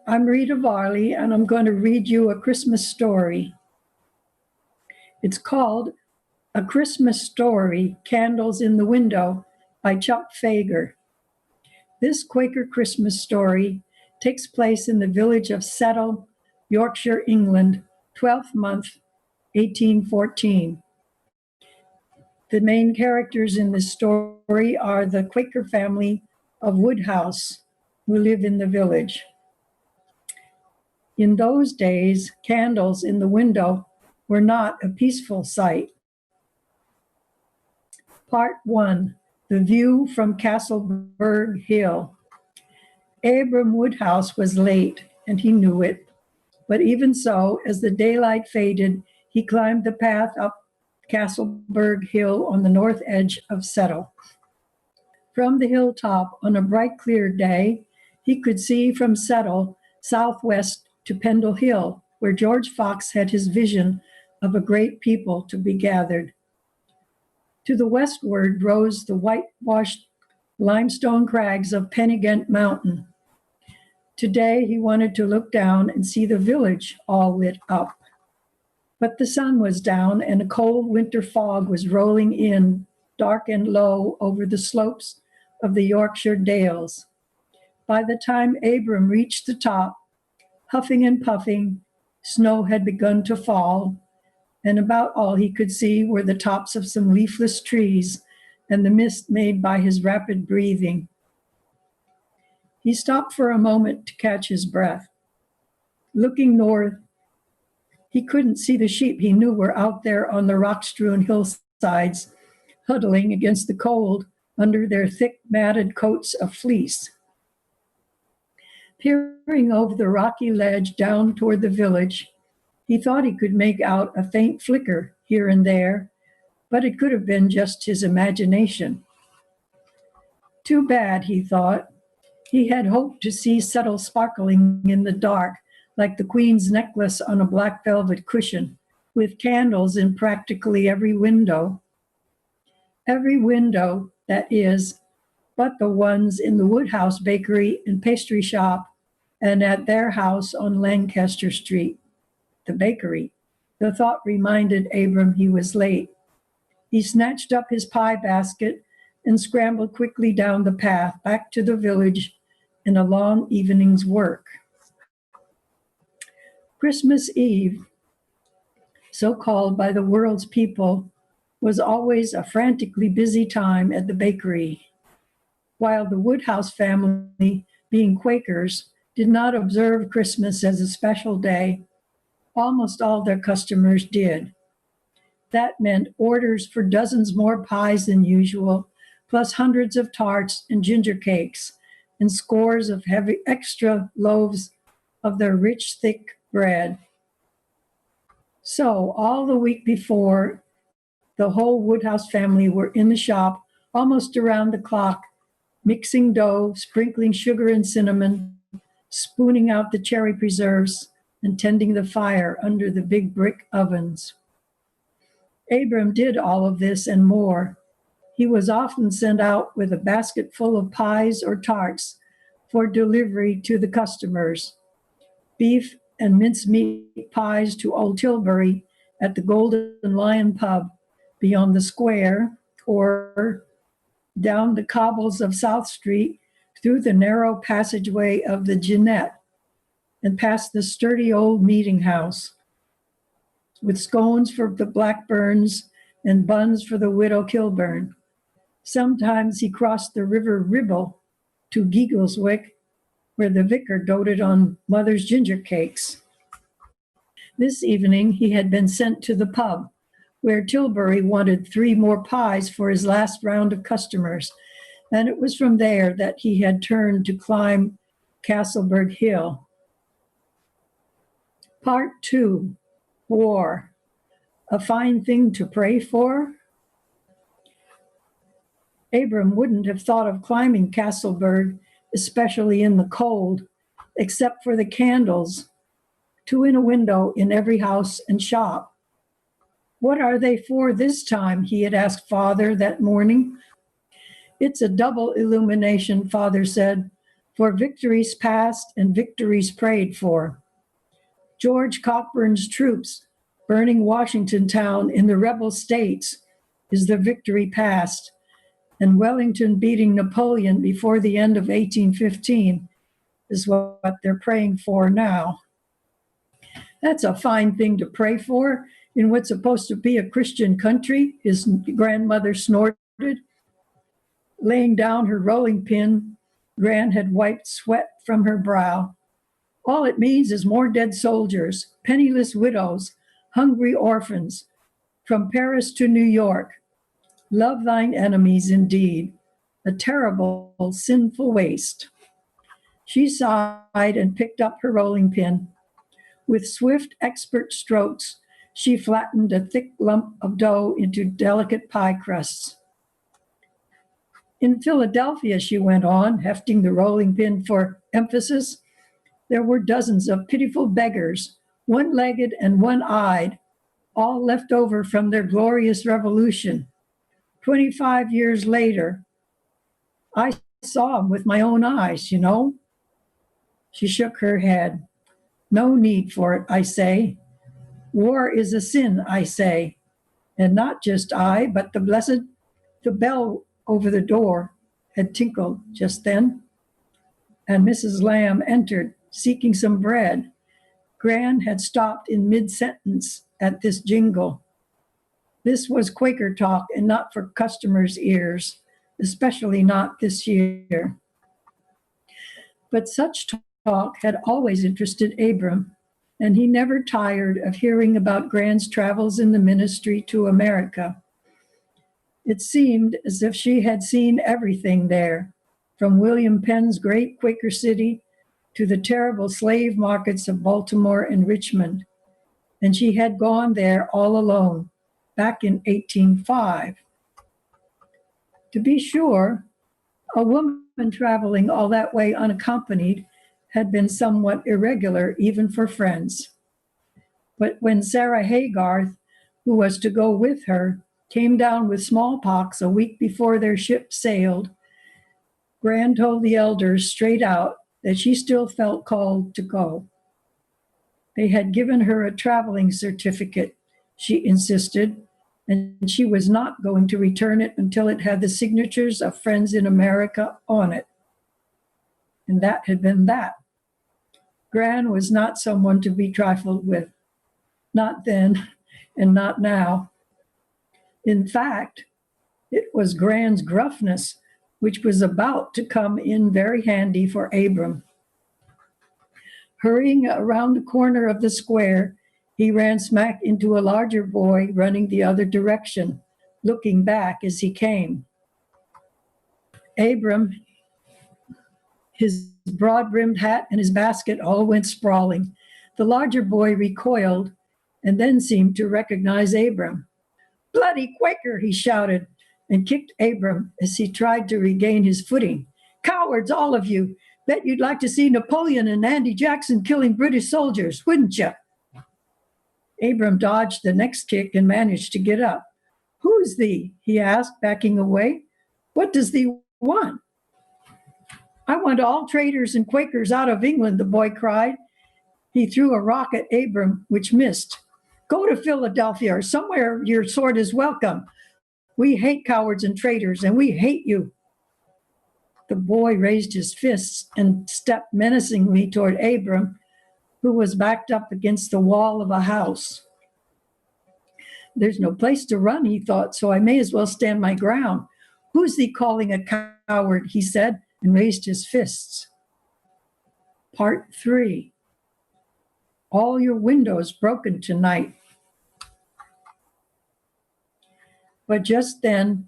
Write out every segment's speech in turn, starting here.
I'm Rita Varley, and I'm going to read you a Christmas story. It's called A Christmas Story, Candles in the Window by Chuck Fager. This Quaker Christmas story takes place in the village of Settle, Yorkshire, England, 12th month, 1814. The main characters in this story are the Quaker family of Woodhouse, who live in the village. In those days, candles in the window were not a peaceful sight. Part 1, The View from Castleberg Hill. Abram Woodhouse was late, and he knew it. But even so, as the daylight faded, he climbed the path up Castleberg Hill on the north edge of Settle. From the hilltop on a bright, clear day, he could see from Settle southwest to Pendle Hill, where George Fox had his vision of a great people to be gathered. To the westward rose the whitewashed limestone crags of Pennygent Mountain. Today he wanted to look down and see the village all lit up. But the sun was down and a cold winter fog was rolling in, dark and low, over the slopes of the Yorkshire dales. By the time Abram reached the top, huffing and puffing, snow had begun to fall, and about all he could see were the tops of some leafless trees and the mist made by his rapid breathing. He stopped for a moment to catch his breath. Looking north, he couldn't see the sheep he knew were out there on the rock-strewn hillsides, huddling against the cold under their thick matted coats of fleece. Peering over the rocky ledge down toward the village, he thought he could make out a faint flicker here and there, but it could have been just his imagination. Too bad, he thought. He had hoped to see Settle sparkling in the dark, like the Queen's necklace on a black velvet cushion, with candles in practically every window. Every window, that is, but the ones in the Woodhouse bakery and pastry shop and at their house on Lancaster Street. The bakery. The thought reminded Abram he was late. He snatched up his pie basket and scrambled quickly down the path back to the village and a long evening's work. Christmas Eve, so called by the world's people, was always a frantically busy time at the bakery. While the Woodhouse family, being Quakers, did not observe Christmas as a special day, almost all their customers did. That meant orders for dozens more pies than usual, plus hundreds of tarts and ginger cakes, and scores of heavy extra loaves of their rich, thick bread. So all the week before, the whole Woodhouse family were in the shop almost around the clock, mixing dough, sprinkling sugar and cinnamon, spooning out the cherry preserves, and tending the fire under the big brick ovens. Abram did all of this and more. He was often sent out with a basket full of pies or tarts for delivery to the customers. Beef and mincemeat pies to Old Tilbury at the Golden Lion pub beyond the square, or down the cobbles of South Street through the narrow passageway of the Jeanette and past the sturdy old meeting house, with scones for the Blackburns and buns for the widow Kilburn. Sometimes he crossed the river Ribble to Giggleswick, where the vicar doted on mother's ginger cakes. This evening he had been sent to the pub, where Tilbury wanted 3 more pies for his last round of customers, and it was from there that he had turned to climb Castleberg Hill. Part 2, War. A fine thing to pray for? Abram wouldn't have thought of climbing Castleberg, especially in the cold, except for the candles, 2 in a window in every house and shop. What are they for this time? He had asked Father that morning. It's a double illumination, Father said. for victories past and victories prayed for. George Cockburn's troops burning Washington town in the rebel states is the victory past, and Wellington beating Napoleon before the end of 1815 is what they're praying for now. That's a fine thing to pray for in what's supposed to be a Christian country, his grandmother snorted. Laying down her rolling pin, Gran had wiped sweat from her brow. All it means is more dead soldiers, penniless widows, hungry orphans, from Paris to New York. Love thine enemies indeed, a terrible, sinful waste. She sighed and picked up her rolling pin. With swift, expert strokes, she flattened a thick lump of dough into delicate pie crusts. In Philadelphia, she went on, hefting the rolling pin for emphasis, there were dozens of pitiful beggars, one-legged and one-eyed, all left over from their glorious revolution. 25 years later, I saw them with my own eyes, you know. She shook her head. No need for it, I say. War is a sin, I say. And not just I, but the bell over the door had tinkled just then. And Mrs. Lamb entered, seeking some bread. Gran had stopped in mid-sentence at this jingle. This was Quaker talk and not for customers' ears, especially not this year. But such talk had always interested Abram, and he never tired of hearing about Gran's travels in the ministry to America. It seemed as if she had seen everything there, from William Penn's great Quaker city to the terrible slave markets of Baltimore and Richmond. And she had gone there all alone, back in 1805. To be sure, a woman traveling all that way unaccompanied had been somewhat irregular even for friends. But when Sarah Haygarth, who was to go with her, came down with smallpox a week before their ship sailed, Gran told the elders straight out that she still felt called to go. They had given her a traveling certificate, she insisted, and she was not going to return it until it had the signatures of friends in America on it. And that had been that. Gran was not someone to be trifled with. Not then, and not now. In fact, it was Gran's gruffness which was about to come in very handy for Abram. Hurrying around the corner of the square, he ran smack into a larger boy running the other direction, looking back as he came. Abram, his broad-brimmed hat and his basket all went sprawling. The larger boy recoiled and then seemed to recognize Abram. "Bloody Quaker," he shouted, and kicked Abram as he tried to regain his footing. "Cowards, all of you. Bet you'd like to see Napoleon and Andy Jackson killing British soldiers, wouldn't you?" Abram dodged the next kick and managed to get up. "Who's thee?" he asked, backing away. "What does thee want?" "I want all traitors and Quakers out of England," the boy cried. He threw a rock at Abram, which missed. "Go to Philadelphia or somewhere your sword is welcome. We hate cowards and traitors, and we hate you." The boy raised his fists and stepped menacingly toward Abram, who was backed up against the wall of a house. "There's no place to run," he thought, "so I may as well stand my ground. Who's thee calling a coward?" he said, and raised his fists. Part 3. All your windows broken tonight. But just then,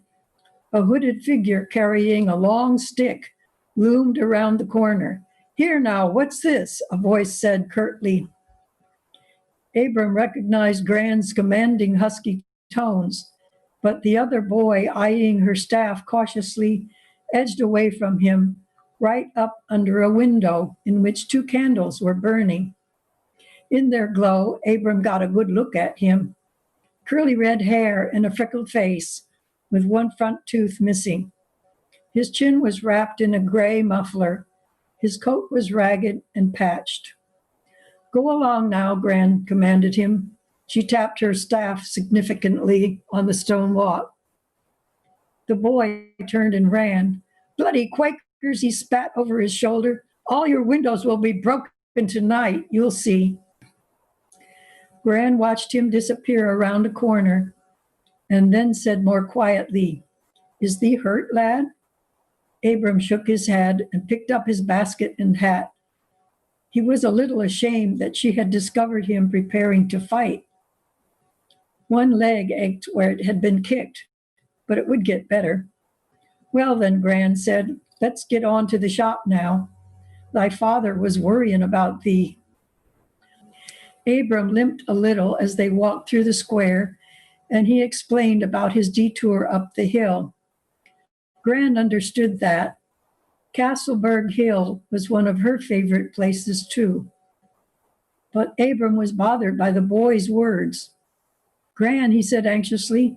a hooded figure carrying a long stick loomed around the corner. "Here now, what's this?" a voice said curtly. Abram recognized Gran's commanding husky tones, but the other boy, eyeing her staff cautiously, edged away from him, right up under a window in which 2 candles were burning. In their glow, Abram got a good look at him. Curly red hair and a freckled face, with one front tooth missing. His chin was wrapped in a gray muffler, His coat was ragged and patched. Go along now, Gran commanded him. She tapped her staff significantly on the stone walk. The boy turned and ran. Bloody Quakers, he spat over his shoulder. All your windows will be broken tonight, you'll see. Gran watched him disappear around a corner and then said more quietly, Is thee hurt, lad? Abram shook his head and picked up his basket and hat. He was a little ashamed that she had discovered him preparing to fight. One leg ached where it had been kicked, but it would get better. Well then, Gran said, let's get on to the shop now. Thy father was worrying about thee. Abram limped a little as they walked through the square, and he explained about his detour up the hill. Gran understood that. Castleberg Hill was one of her favorite places too. But Abram was bothered by the boy's words. Gran, he said anxiously,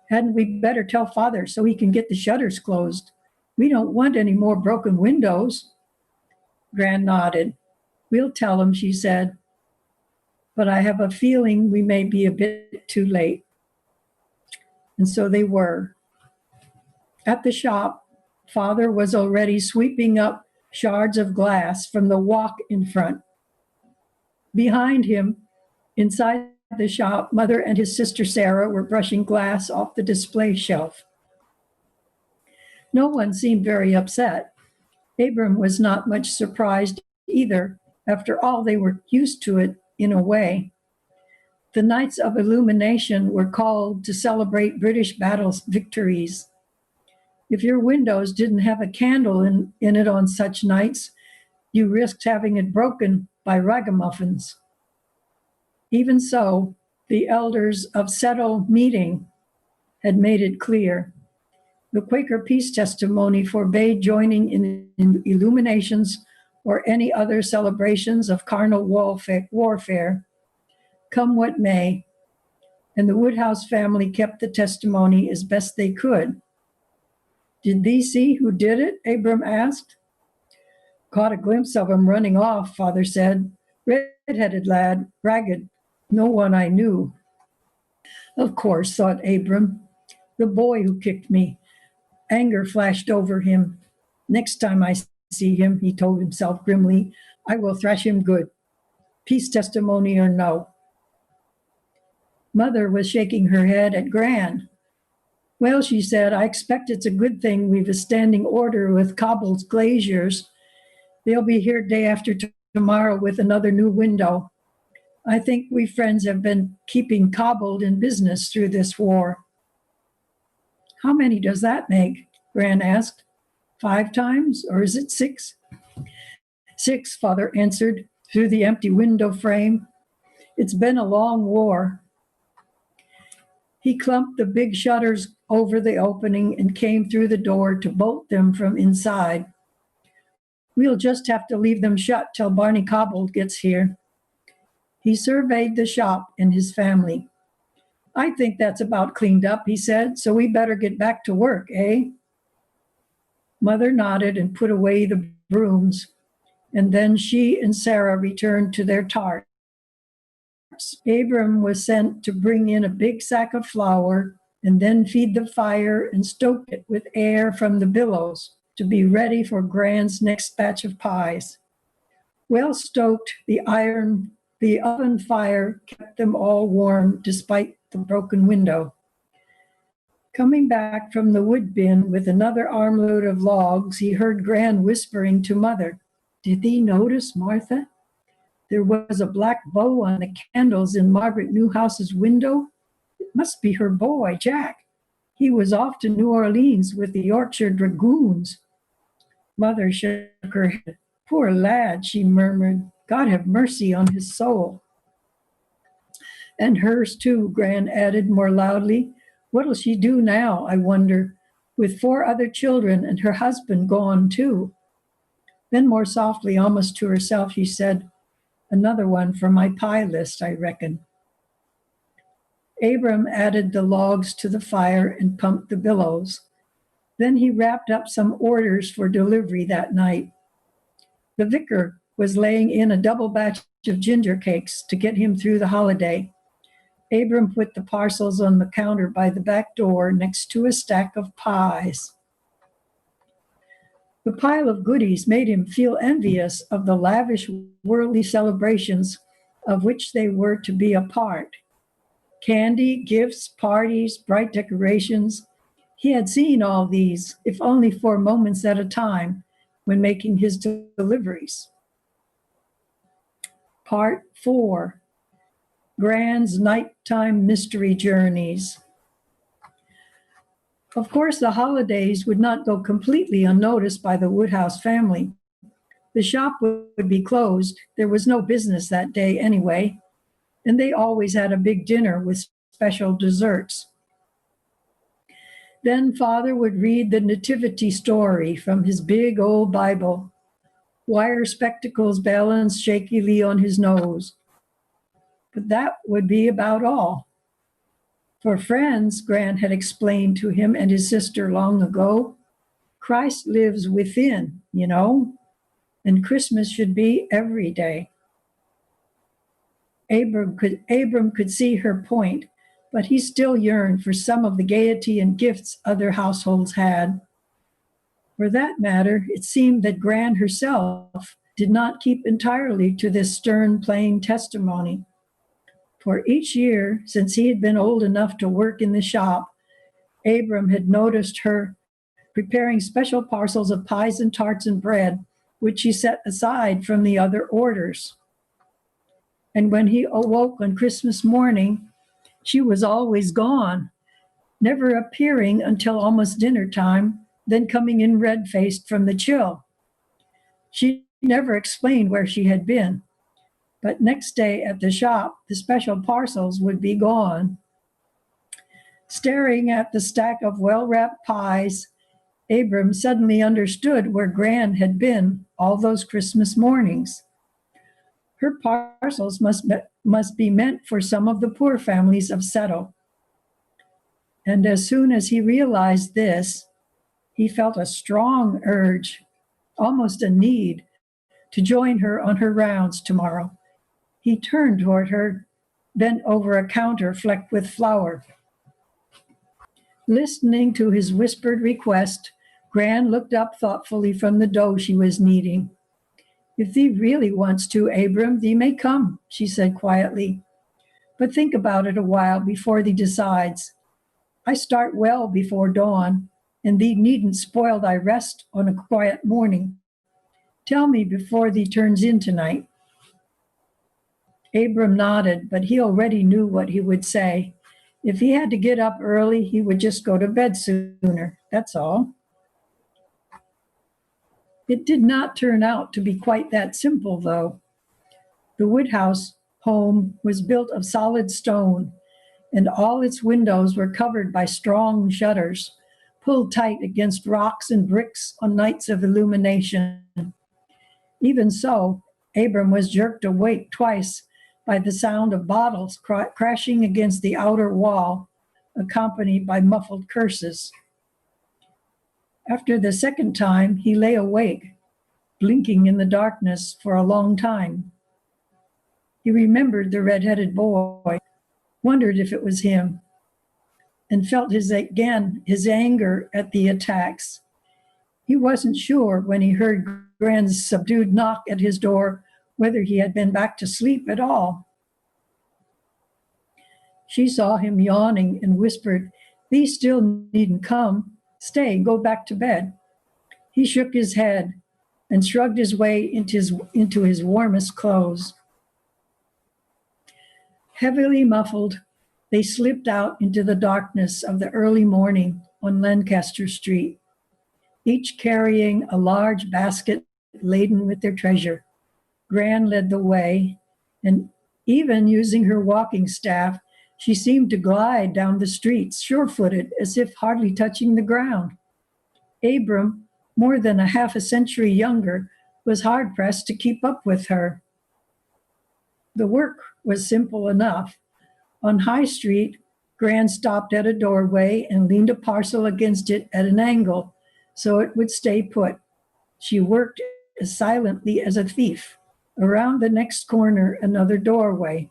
hadn't we better tell father so he can get the shutters closed? We don't want any more broken windows. Gran nodded. We'll tell him, she said. But I have a feeling we may be a bit too late. And so they were. At the shop, father was already sweeping up shards of glass from the walk in front. Behind him, inside the shop, mother and his sister Sarah were brushing glass off the display shelf. No one seemed very upset. Abram was not much surprised either. After all, they were used to it in a way. The nights of illumination were called to celebrate British battle victories. If your windows didn't have a candle in it on such nights, you risked having it broken by ragamuffins. Even so, the elders of Settle Meeting had made it clear. The Quaker peace testimony forbade joining in illuminations or any other celebrations of carnal warfare, come what may, and the Woodhouse family kept the testimony as best they could. Did thee see who did it? Abram asked. Caught a glimpse of him running off, father said. Red-headed lad, ragged, no one I knew. Of course, thought Abram, the boy who kicked me. Anger flashed over him. Next time I see him, he told himself grimly, I will thrash him good. Peace testimony or no. Mother was shaking her head at Gran. Well, she said, I expect it's a good thing we've a standing order with Cobble's glaziers. They'll be here day after tomorrow with another new window. I think we friends have been keeping Cobbled in business through this war. How many does that make? Gran asked. 5 times, or is it 6? 6, father answered through the empty window frame. It's been a long war. He clumped the big shutters over the opening and came through the door to bolt them from inside. We'll just have to leave them shut till Barney Cobble gets here. He surveyed the shop and his family. I think that's about cleaned up, he said, so we better get back to work, eh? Mother nodded and put away the brooms, and then she and Sarah returned to their tarts. Abram was sent to bring in a big sack of flour and then feed the fire and stoke it with air from the billows to be ready for Gran's next batch of pies. Well stoked, the oven fire kept them all warm despite the broken window. Coming back from the wood bin with another armload of logs, he heard Gran whispering to Mother, Did thee notice, Martha? There was a black bow on the candles in Margaret Newhouse's window. It must be her boy, Jack. He was off to New Orleans with the Yorkshire Dragoons. Mother shook her head. Poor lad, she murmured. God have mercy on his soul. And hers too, Gran added more loudly. What'll she do now, I wonder, with 4 other children and her husband gone too? Then more softly, almost to herself, she said, Another one for my pie list, I reckon. Abram added the logs to the fire and pumped the billows. Then he wrapped up some orders for delivery that night. The vicar was laying in a double batch of ginger cakes to get him through the holiday. Abram put the parcels on the counter by the back door next to a stack of pies. The pile of goodies made him feel envious of the lavish worldly celebrations of which they were to be a part. Candy, gifts, parties, bright decorations. He had seen all these, if only for moments at a time, when making his deliveries. Part 4, Gran's Nighttime Mystery Journeys. Of course, the holidays would not go completely unnoticed by the Woodhouse family. The shop would be closed. There was no business that day anyway, and they always had a big dinner with special desserts. Then Father would read the Nativity story from his big old Bible. Wire spectacles balanced shakily on his nose. But that would be about all. For friends, Gran had explained to him and his sister long ago, Christ lives within, and Christmas should be every day. Abram could see her point, but he still yearned for some of the gaiety and gifts other households had. For that matter, it seemed that Gran herself did not keep entirely to this stern, plain testimony. For each year, since he had been old enough to work in the shop, Abram had noticed her preparing special parcels of pies and tarts and bread, which she set aside from the other orders. And when he awoke on Christmas morning, she was always gone, never appearing until almost dinner time, then coming in red-faced from the chill. She never explained where she had been, but next day at the shop, the special parcels would be gone. Staring at the stack of well-wrapped pies, Abram suddenly understood where Gran had been all those Christmas mornings. Her parcels must be meant for some of the poor families of Settle. And as soon as he realized this, he felt a strong urge, almost a need, to join her on her rounds tomorrow. He turned toward her, bent over a counter flecked with flour. Listening to his whispered request, Gran looked up thoughtfully from the dough she was kneading. If thee really wants to, Abram, thee may come, she said quietly. But think about it a while before thee decides. I start well before dawn, and thee needn't spoil thy rest on a quiet morning. Tell me before thee turns in tonight. Abram nodded, but he already knew what he would say. If he had to get up early, he would just go to bed sooner, that's all. It did not turn out to be quite that simple, though. The Woodhouse home was built of solid stone, and all its windows were covered by strong shutters, pulled tight against rocks and bricks on nights of illumination. Even so, Abram was jerked awake twice by the sound of bottles crashing against the outer wall, accompanied by muffled curses. After the second time, he lay awake, blinking in the darkness for a long time. He remembered the red-headed boy, wondered if it was him, and felt his anger at the attacks. He wasn't sure when he heard Gran's subdued knock at his door whether he had been back to sleep at all. She saw him yawning and whispered, "Thee still needn't come. Stay, go back to bed." He shook his head and shrugged his way into his warmest clothes. Heavily muffled, they slipped out into the darkness of the early morning on Lancaster Street, each carrying a large basket laden with their treasure. Gran led the way, and even using her walking staff, she seemed to glide down the streets, sure-footed, as if hardly touching the ground. Abram, more than a half a century younger, was hard-pressed to keep up with her. The work was simple enough. On High Street, Gran stopped at a doorway and leaned a parcel against it at an angle so it would stay put. She worked as silently as a thief. Around the next corner, another doorway.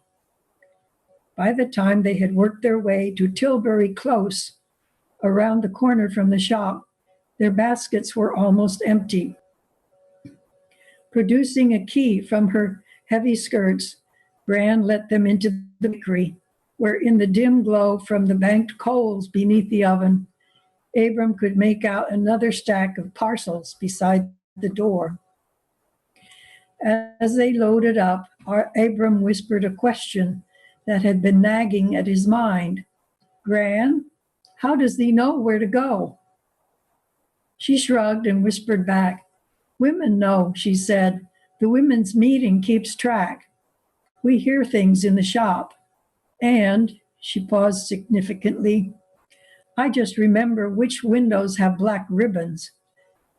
By the time they had worked their way to Tilbury Close, around the corner from the shop, their baskets were almost empty. Producing a key from her heavy skirts, Gran let them into the bakery, where in the dim glow from the banked coals beneath the oven, Abram could make out another stack of parcels beside the door. As they loaded up, Abram whispered a question that had been nagging at his mind. Gran, how does thee know where to go? She shrugged and whispered back. Women know, she said. The women's meeting keeps track. We hear things in the shop. And, she paused significantly, I just remember which windows have black ribbons.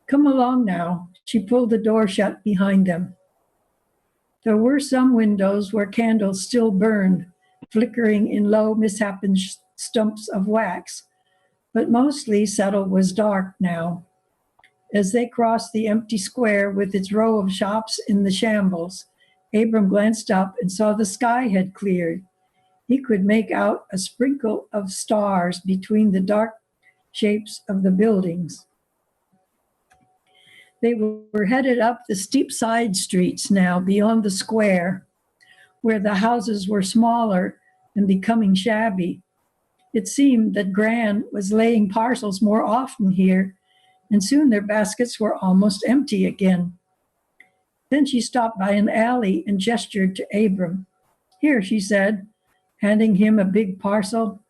Come along now. She pulled the door shut behind them. There were some windows where candles still burned, flickering in low, misshapen stumps of wax, but mostly Settle was dark now. As they crossed the empty square with its row of shops in the shambles, Abram glanced up and saw the sky had cleared. He could make out a sprinkle of stars between the dark shapes of the buildings. They were headed up the steep side streets now beyond the square, where the houses were smaller and becoming shabby. It seemed that Gran was laying parcels more often here, and soon their baskets were almost empty again. Then she stopped by an alley and gestured to Abram. Here, she said, handing him a big parcel.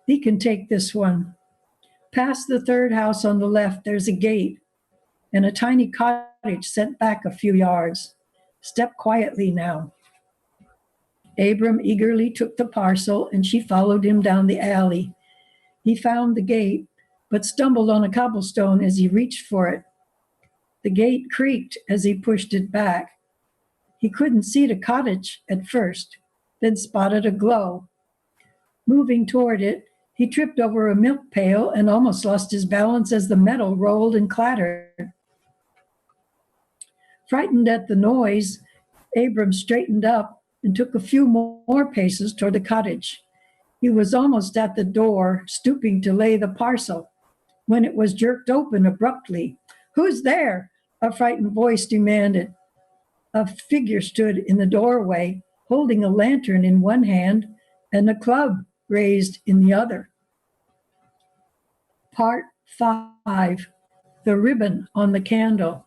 Thee can take this one. Past the third house on the left, there's a gate and a tiny cottage set back a few yards. Step quietly now. Abram eagerly took the parcel and she followed him down the alley. He found the gate, but stumbled on a cobblestone as he reached for it. The gate creaked as he pushed it back. He couldn't see the cottage at first, then spotted a glow. Moving toward it, he tripped over a milk pail and almost lost his balance as the metal rolled and clattered. Frightened at the noise, Abram straightened up and took a few more paces toward the cottage. He was almost at the door, stooping to lay the parcel, when it was jerked open abruptly. Who's there? A frightened voice demanded. A figure stood in the doorway, holding a lantern in one hand and a club raised in the other. Part 5, The Ribbon on the Candle.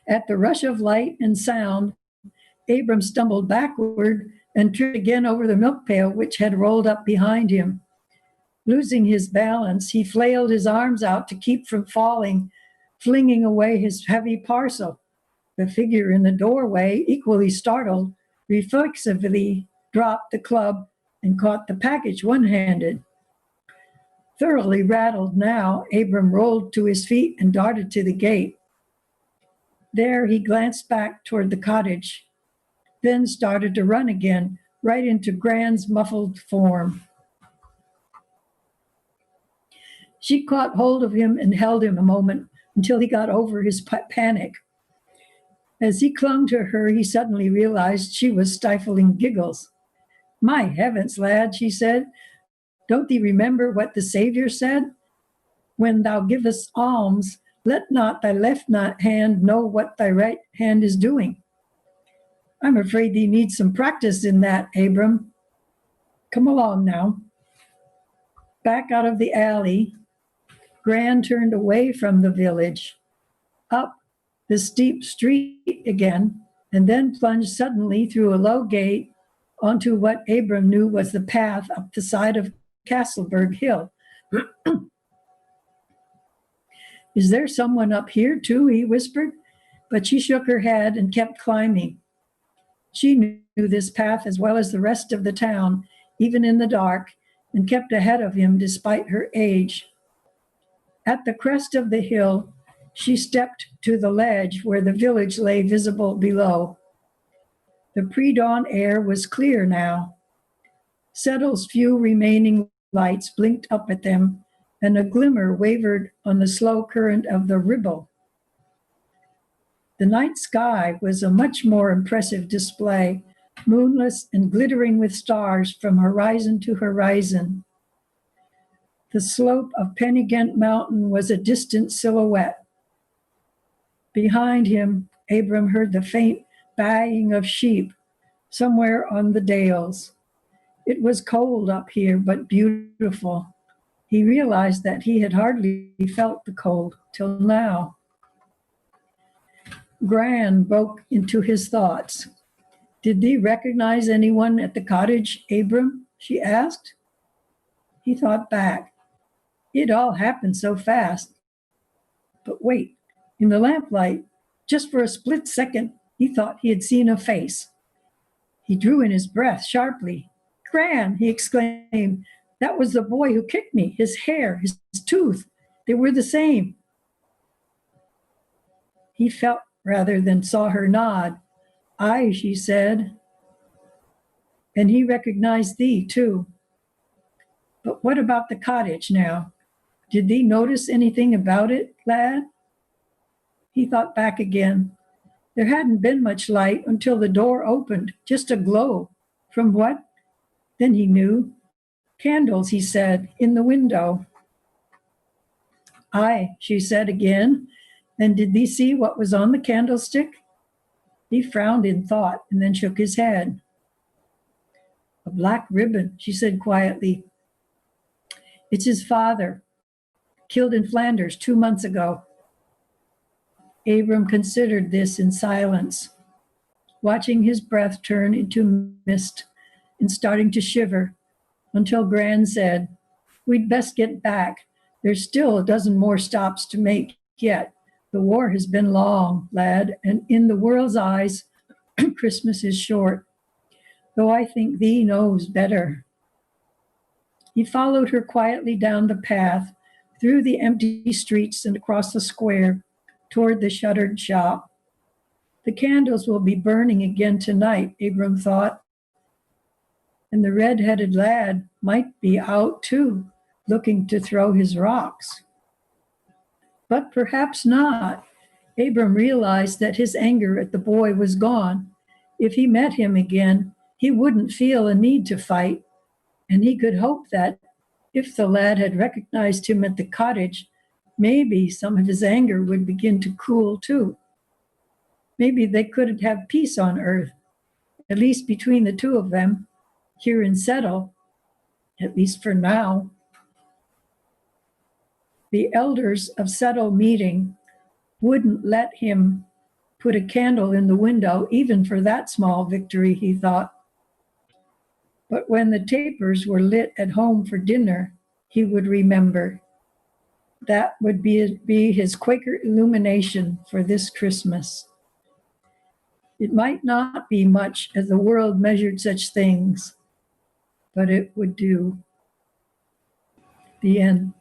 At the rush of light and sound, Abram stumbled backward and tripped again over the milk pail, which had rolled up behind him. Losing his balance, he flailed his arms out to keep from falling, flinging away his heavy parcel. The figure in the doorway, equally startled, reflexively dropped the club and caught the package one-handed. Thoroughly rattled now, Abram rolled to his feet and darted to the gate. There he glanced back toward the cottage, then started to run again, right into Gran's muffled form. She caught hold of him and held him a moment until he got over his panic. As he clung to her, he suddenly realized she was stifling giggles. My heavens, lad, she said, don't thee remember what the Savior said? When thou givest alms, let not thy left hand know what thy right hand is doing. I'm afraid thee needs some practice in that, Abram. Come along now. Back out of the alley, Gran turned away from the village, up the steep street again, and then plunged suddenly through a low gate onto what Abram knew was the path up the side of Castleberg Hill. Is there someone up here too? He whispered, but she shook her head and kept climbing. She knew this path as well as the rest of the town, even in the dark, and kept ahead of him despite her age. At the crest of the hill, she stepped to the ledge where the village lay visible below. The pre-dawn air was clear now. Settle's few remaining lights blinked up at them, and a glimmer wavered on the slow current of the Ribble. The night sky was a much more impressive display, moonless and glittering with stars from horizon to horizon. The slope of Pennygent Mountain was a distant silhouette. Behind him, Abram heard the faint baying of sheep somewhere on the dales. It was cold up here, but beautiful. He realized that he had hardly felt the cold till now. Gran broke into his thoughts. Did thee recognize anyone at the cottage, Abram? She asked. He thought back. It all happened so fast. But wait, in the lamplight, just for a split second, he thought he had seen a face. He drew in his breath sharply. Gran, he exclaimed, that was the boy who kicked me. His hair, his tooth, they were the same. He felt rather than saw her nod. Aye, she said. And he recognized thee, too. But what about the cottage now? Did thee notice anything about it, lad? He thought back again. There hadn't been much light until the door opened, just a glow. From what? Then he knew. Candles, he said, in the window. Aye, she said again. And did thee see what was on the candlestick? He frowned in thought and then shook his head. A black ribbon, she said quietly. It's his father, killed in Flanders 2 months ago. Abram considered this in silence, watching his breath turn into mist and starting to shiver, until Gran said, we'd best get back. There's still a dozen more stops to make yet. The war has been long, lad, and in the world's eyes, Christmas is short, though I think thee knows better. He followed her quietly down the path, through the empty streets and across the square, toward the shuttered shop. The candles will be burning again tonight, Abram thought. And the red-headed lad might be out too, looking to throw his rocks. But perhaps not. Abram realized that his anger at the boy was gone. If he met him again, he wouldn't feel a need to fight, and he could hope that if the lad had recognized him at the cottage, maybe some of his anger would begin to cool too. Maybe they could have peace on earth, at least between the two of them, here in Settle, at least for now. The elders of Settle meeting wouldn't let him put a candle in the window, even for that small victory, he thought. But when the tapers were lit at home for dinner, he would remember. That would be his Quaker illumination for this Christmas. It might not be much as the world measured such things, but it would do. The end.